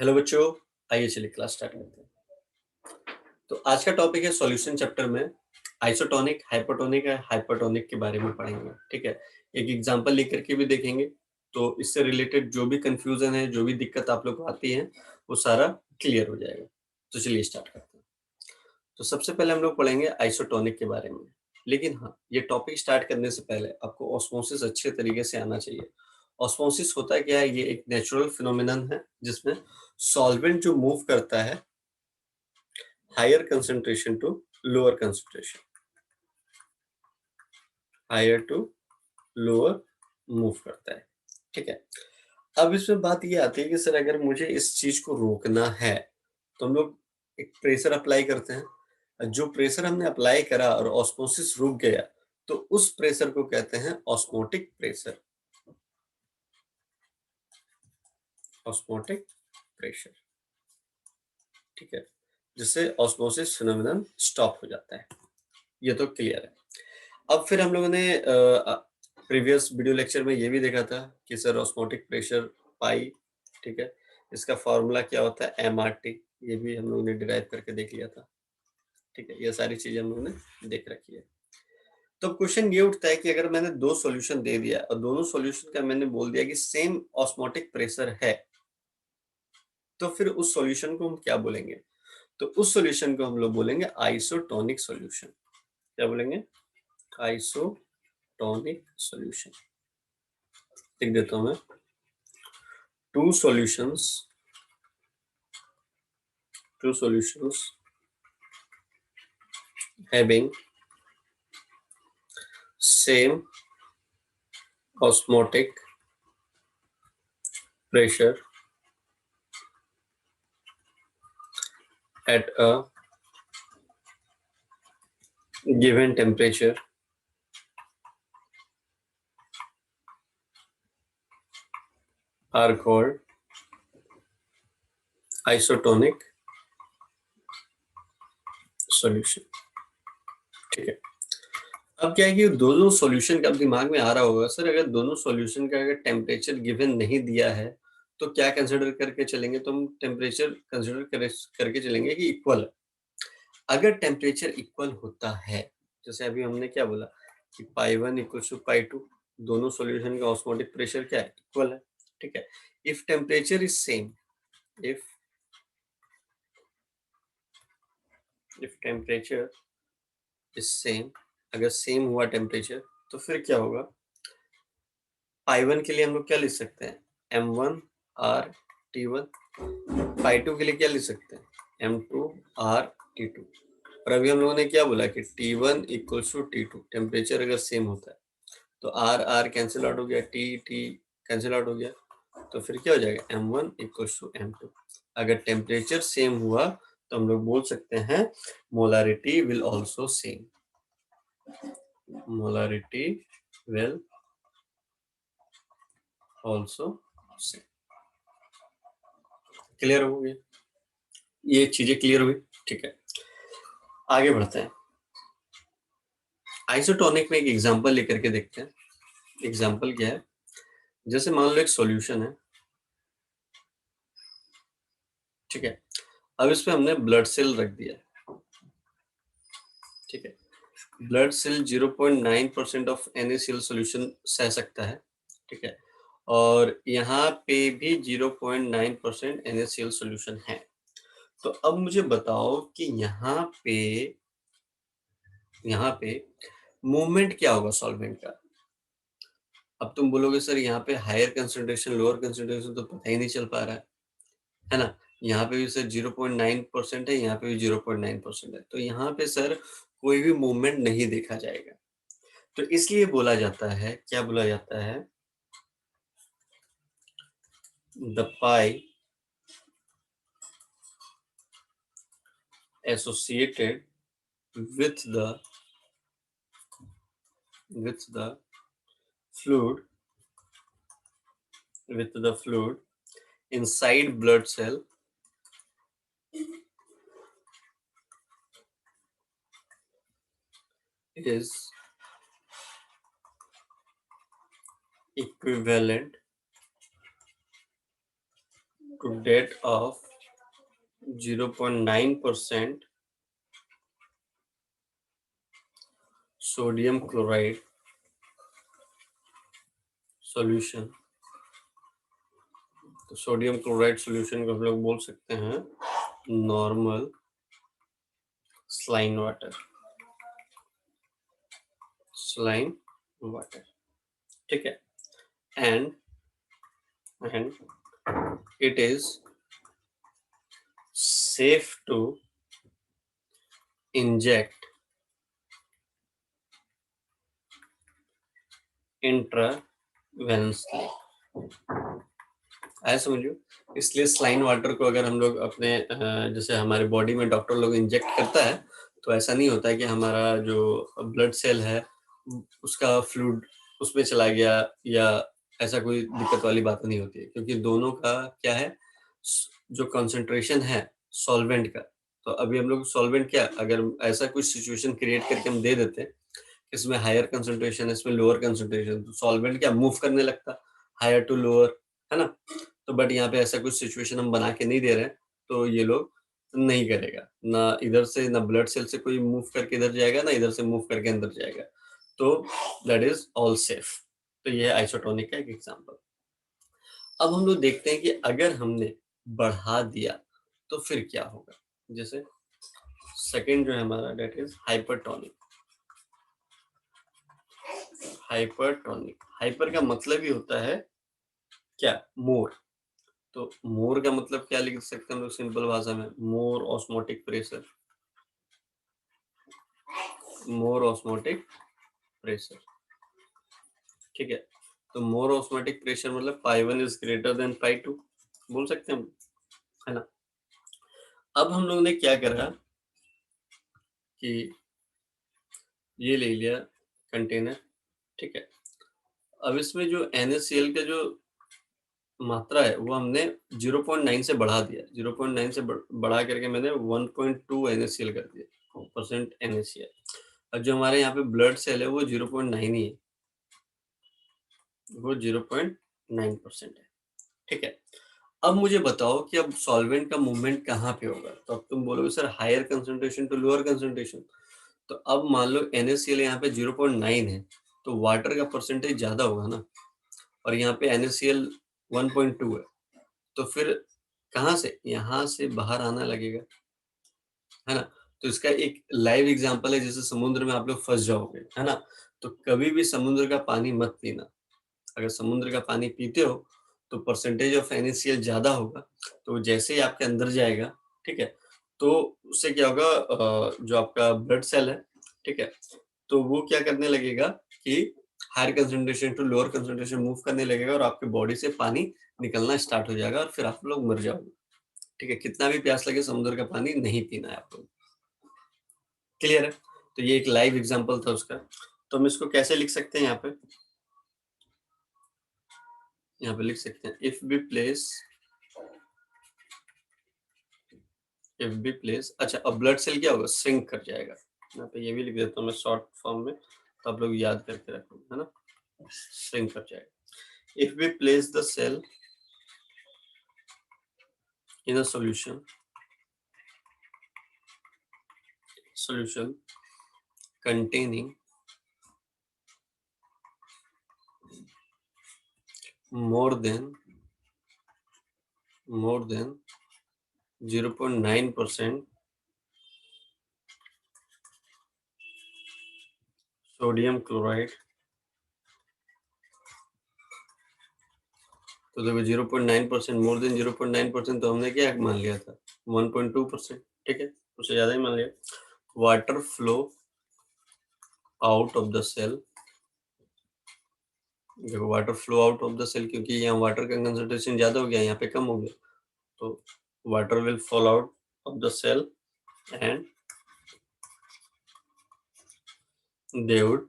Hello बच्चों, आइए चलिए क्लास स्टार्ट करते हैं। तो आज का टॉपिक है सॉल्यूशन चैप्टर में आइसोटोनिक, हाइपोटोनिक या हाइपरटोनिक के बारे में पढ़ेंगे। ठीक है, एक एग्जांपल लेकर के भी देखेंगे, तो इससे रिलेटेड जो भी कंफ्यूजन है, जो भी दिक्कत आप लोग को आती है, वो सारा क्लियर हो जाएगा। तो चलिए स्टार्ट करते हैं। तो सबसे पहले हम लोग पढ़ेंगे आइसोटोनिक के बारे में। लेकिन हाँ, ये टॉपिक स्टार्ट करने से पहले आपको ऑस्मोसिस अच्छे तरीके से आना चाहिए। ऑस्मोसिस होता क्या है? ये एक नेचुरल फिनोमिनन है जिसमें सॉल्वेंट जो मूव करता है higher concentration to lower concentration, higher to lower move करता है। ठीक है, अब इसमें बात ये आती है कि सर अगर मुझे इस चीज को रोकना है तो हम लोग एक प्रेशर अप्लाई करते हैं। जो प्रेशर हमने अप्लाई करा और ऑस्मोसिस रुक गया, तो उस प्रेशर को कहते हैं ऑस्मोटिक प्रेशर। ऑस्मोटिक प्रेशर, ठीक है, जिससे ऑस्मोसिस फिनोमेनन स्टॉप हो जाता है। ये तो क्लियर है। अब फिर हम लोगों ने प्रीवियस वीडियो लेक्चर में ये भी देखा था कि सर ऑस्मोटिक प्रेशर पाई, ठीक है, इसका फॉर्मूला क्या होता है, MRT। ये भी हम लोगों ने डिराइव करके देख लिया था। ठीक है, ये सारी चीजें हम लोगों ने देख रखी है। तो क्वेश्चन ये उठता है कि अगर मैंने दो सॉल्यूशन दे दिया और दोनों सॉल्यूशन का मैंने बोल दिया कि सेम ऑस्मोटिक प्रेशर है, तो फिर उस सॉल्यूशन को हम क्या बोलेंगे? तो उस सॉल्यूशन को हम लोग बोलेंगे आइसोटोनिक सॉल्यूशन। क्या बोलेंगे? Isotonic solution. लिख देता हूं मैं, two solutions having same osmotic pressure at a given temperature are called isotonic solution। ठीक है, अब क्या है कि दोनों सॉल्यूशन का दिमाग में आ रहा होगा, सर अगर दोनों सॉल्यूशन का अगर टेम्परेचर गिवन नहीं दिया है तो क्या कंसिडर करके चलेंगे? तो हम टेम्परेचर कंसिडर करके चलेंगे कि इक्वल है। अगर टेम्परेचर इक्वल होता है, जैसे अभी हमने क्या बोला कि पाई 1 इक्वल टू पाई 2, दोनों सॉल्यूशन का ऑस्मोटिक प्रेशर क्या है? इक्वल है। ठीक है, if temperature is same, if temperature is same, अगर सेम हुआ टेम्परेचर, तो फिर क्या होगा? पाई 1 के लिए हम लोग क्या लिख सकते हैं? M1R T1। पाई 2 के लिए क्या लिख सकते हैं? M2R T2। और अभी हम लोगों ने क्या बोला कि T1 equals to T2, temperature अगर सेम होता है तो आर आर कैंसिल आउट हो गया, टी टी कैंसिल आउट हो गया, तो फिर क्या हो जाएगा? M1 equals to M2। अगर टेम्परेचर सेम हुआ तो हम लोग बोल सकते हैं molarity will also same, molarity will also same. Clear हो गया? ये चीजें क्लियर हुई? ठीक है, आगे बढ़ते हैं। आइसोटोनिक में एक एग्जांपल लेकर के देखते हैं। एग्जांपल क्या है? जैसे मान लो एक सॉल्यूशन है, ठीक है, अब इस पे हमने ब्लड सेल रख दिया है। ठीक है, blood cell 0.9% of NaCl solution सह सकता है। ठीक है, और यहाँ पे भी 0.9% NaCl सॉल्यूशन है। तो अब मुझे बताओ कि यहाँ पे मूवमेंट क्या होगा सॉल्वेंट का? अब तुम बोलोगे सर यहाँ पे हायर कंसंट्रेशन लोअर कंसंट्रेशन तो पता ही नहीं चल पा रहा है ना? यहाँ पे भी सर 0.9% है, यहाँ पे भी 0.9% है, तो यहाँ पे सर कोई भी मूवमेंट नहीं देखा जाएगा। तो इसलिए बोला जाता है, क्या बोला जाता है? The pi associated with the fluid inside blood cell is equivalent to that of 0.9% sodium chloride solution। तो सोडियम क्लोराइड सॉल्यूशन को हम लोग बोल सकते हैं normal saline water, saline water, ठीक है। And it is safe to inject intravenously। आया समझ लो। इसलिए स्लाइन वाटर को अगर हम लोग अपने जैसे हमारे बॉडी में डॉक्टर लोग इंजेक्ट करता है तो ऐसा नहीं होता है कि हमारा जो ब्लड सेल है उसका फ्लूइड उसमें चला गया या ऐसा कोई दिक्कत वाली बात नहीं होती है, क्योंकि दोनों का क्या है, जो कंसंट्रेशन है सॉल्वेंट का। तो अभी हम लोग सॉल्वेंट क्या, अगर ऐसा कुछ सिचुएशन क्रिएट करके हम दे देते हैं इसमें हायर कंसंट्रेशन है, इसमें लोअर कंसंट्रेशन, तो सॉल्वेंट क्या मूव करने लगता हायर टू लोअर, है ना। तो बट यहाँ पे ऐसा कुछ सिचुएशन हम बना के नहीं दे रहे हैं, तो ये लोग नहीं करेगा, ना इधर से ना ब्लड सेल से कोई मूव करके इधर जाएगा, ना इधर से मूव करके अंदर जाएगा। तो दैट इज ऑल सेफ। तो ये है आइसोटोनिक का एक एग्जांपल। अब हम लोग देखते हैं कि अगर हमने बढ़ा दिया तो फिर क्या होगा। जैसे सेकंड जो है हमारा that is hypertonic. Hypertonic, hyper का मतलब ही होता है क्या, मोर। तो मोर का मतलब क्या लिख सकते हैं हम लोग सिंपल भाषा में, मोर ऑस्मोटिक प्रेशर, मोर ऑस्मोटिक प्रेशर, ठीक है। तो मोर ऑस्मोटिक प्रेशर मतलब पाई 1 इज ग्रेटर देन पाई 2 बोल सकते हैं हम, है ना। अब हम लोग ने क्या करा कि ये ले लिया कंटेनर, ठीक है। अब इसमें जो NaCl का जो मात्रा है वो हमने 0.9 से बढ़ा दिया, 0.9 से बढ़ा करके मैंने 1.2 NaCl कर दिया, परसेंट NaCl। अब जो हमारे यहाँ पे ब्लड सेल है वो 0.9 ही है, वो 0.9% है, ठीक है। अब मुझे बताओ कि अब सॉल्वेंट का मूवमेंट कहाँ पे होगा, तो अब तुम बोलोगे sir higher concentration to lower concentration. तो अब मान लो NaCl यहाँ पे 0.9 है तो वाटर का परसेंटेज ज्यादा होगा ना, और यहाँ पे NaCl 1.2 है, तो फिर कहाँ से, यहाँ से बाहर आना लगेगा, है ना। तो इसका एक लाइव एग्जांपल है, जैसे समुद्र में आप लोग फंस जाओगे, है ना। तो कभी भी समुद्र का पानी मत पीना। अगर समुद्र का पानी पीते हो तो परसेंटेज ऑफ NaCl ज्यादा होगा, तो जैसे ही आपके अंदर जाएगा, ठीक है, तो उससे क्या होगा, जो आपका ब्लड सेल है, ठीक है, तो वो क्या करने लगेगा कि higher concentration to lower concentration move करने लगेगा और आपके बॉडी से पानी निकलना स्टार्ट हो जाएगा और फिर आप लोग मर जाओगे, ठीक है। कितना भी प्यास लगे समुद्र का पानी नहीं पीना है आप लोग, क्लियर है। तो ये एक लाइव एग्जांपल था उसका। तो हम इसको कैसे लिख सकते हैं, यहाँ पे लिख सकते हैं इफ बी प्लेस, अच्छा अब ब्लड सेल क्या होगा, श्रिंक कर जाएगा। यहाँ पे ये भी लिख देता हूँ मैं शॉर्ट फॉर्म में, तो आप लोग याद करके रखो, है ना, श्रिंक कर जाएगा। If we place the cell in a solution containing more than 0.9% sodium chloride. तो देखो 0.9%, मोर देन 0.9%, तो हमने क्या मान लिया था 1.2%, ठीक है, उससे ज्यादा ही मान लिया। Water flow out of the cell, देखो water flow out of the cell, क्योंकि यहाँ वाटर का कंसंट्रेशन ज्यादा हो गया, यहाँ पे कम हो गया, तो water will fall out of the cell and they would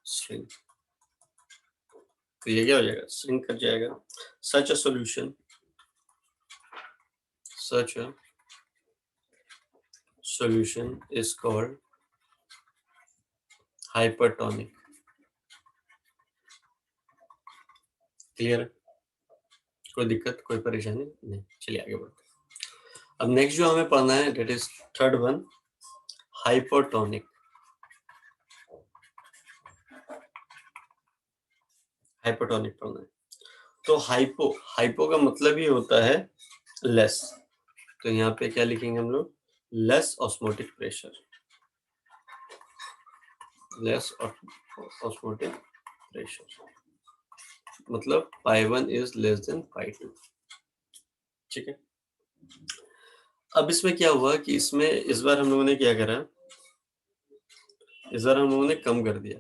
shrink। तो ये क्या हो जाएगा, श्रिंक कर जाएगा। Such a solution is called hypertonic। Clear है। कोई दिक्कत, कोई परेशानी नहीं। चलिए आगे बढ़ते हैं। अब नेक्स्ट जो हमें पढ़ना है that is third one, hypotonic. Hypotonic पढ़ना है। तो हाइपो, हाइपो का मतलब ही होता है लेस। तो यहाँ पे क्या लिखेंगे हम लोग, less osmotic pressure, less osmotic pressure, मतलब पाई 1 इज लेस देन पाई 2। ठीक है। अब इसमें क्या हुआ कि इसमें इस बार हम लोगों ने क्या करा, इस बार हम लोगों ने कम कर दिया।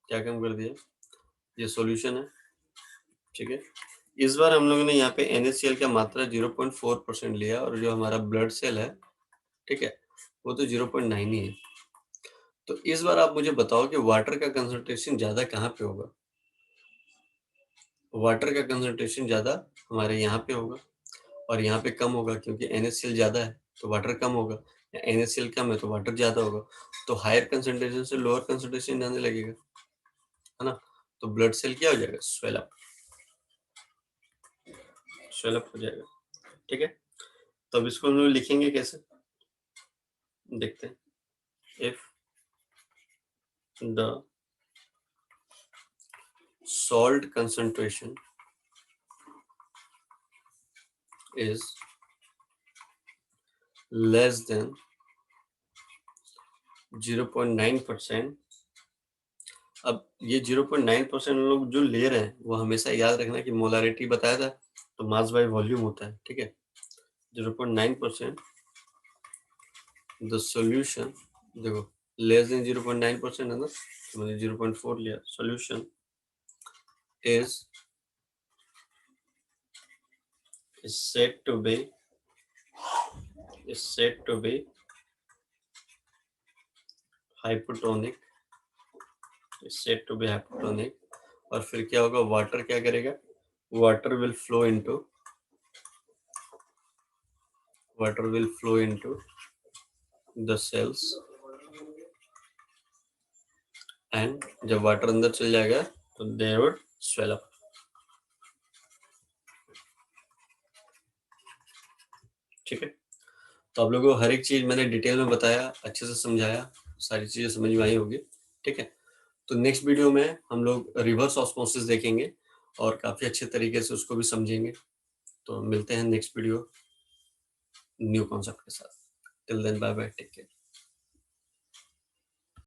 क्या कम कर दिया, ये सॉल्यूशन है। ठीक है। इस बार हम लोगों ने यहाँ पे NaCl का मात्रा 0.4% लिया और जो हमारा ब्लड सेल है, ठीक है, वो तो 0.9 ही है। तो इस बार आप मुझे बताओ कि वाटर का कंसंट्रेशन ज्यादा कहाँ पे होगा। वाटर का कंसंट्रेशन ज्यादा हमारे यहाँ पे होगा और यहाँ पे कम होगा, क्योंकि NaCl ज्यादा है तो वाटर कम होगा, या NaCl कम है तो वाटर ज्यादा होगा। तो हायर कंसंट्रेशन से लोअर कंसंट्रेशन जाने लगेगा, है ना। तो ब्लड सेल क्या हो जाएगा, स्वेल अप, स्वेल अप हो जाएगा। ठीक है। तो अब इसको हम लोग लिखेंगे कैसे, देखते हैं। If the salt concentration is less than 0.9%। अब ये 0.9% लोग जो ले रहे हैं वो हमेशा याद रखना कि मोलारिटी बताया था तो मास बाय वॉल्यूम होता है। ठीक है। 0.9%, द सॉल्यूशन, देखो लेस देन 0.9% है ना, तो मैंने 0.4 लिया। Solution is said to be hypotonic, is said to be hypotonic। और फिर क्या होगा, वाटर क्या करेगा, water will flow into the cells, and जब वाटर अंदर चल जाएगा तो दे वुड स्वेल अप। ठीक है। तो आप लोगों को हर एक चीज मैंने डिटेल में बताया, अच्छे से समझाया, सारी चीजें समझ में आई होगी। ठीक है। तो नेक्स्ट वीडियो में हम लोग रिवर्स ऑस्मोसिस देखेंगे और काफी अच्छे तरीके से उसको भी समझेंगे। तो मिलते हैं नेक्स्ट वीडियो न्यू कॉन्सेप्ट के साथ। Till then bye bye, take care.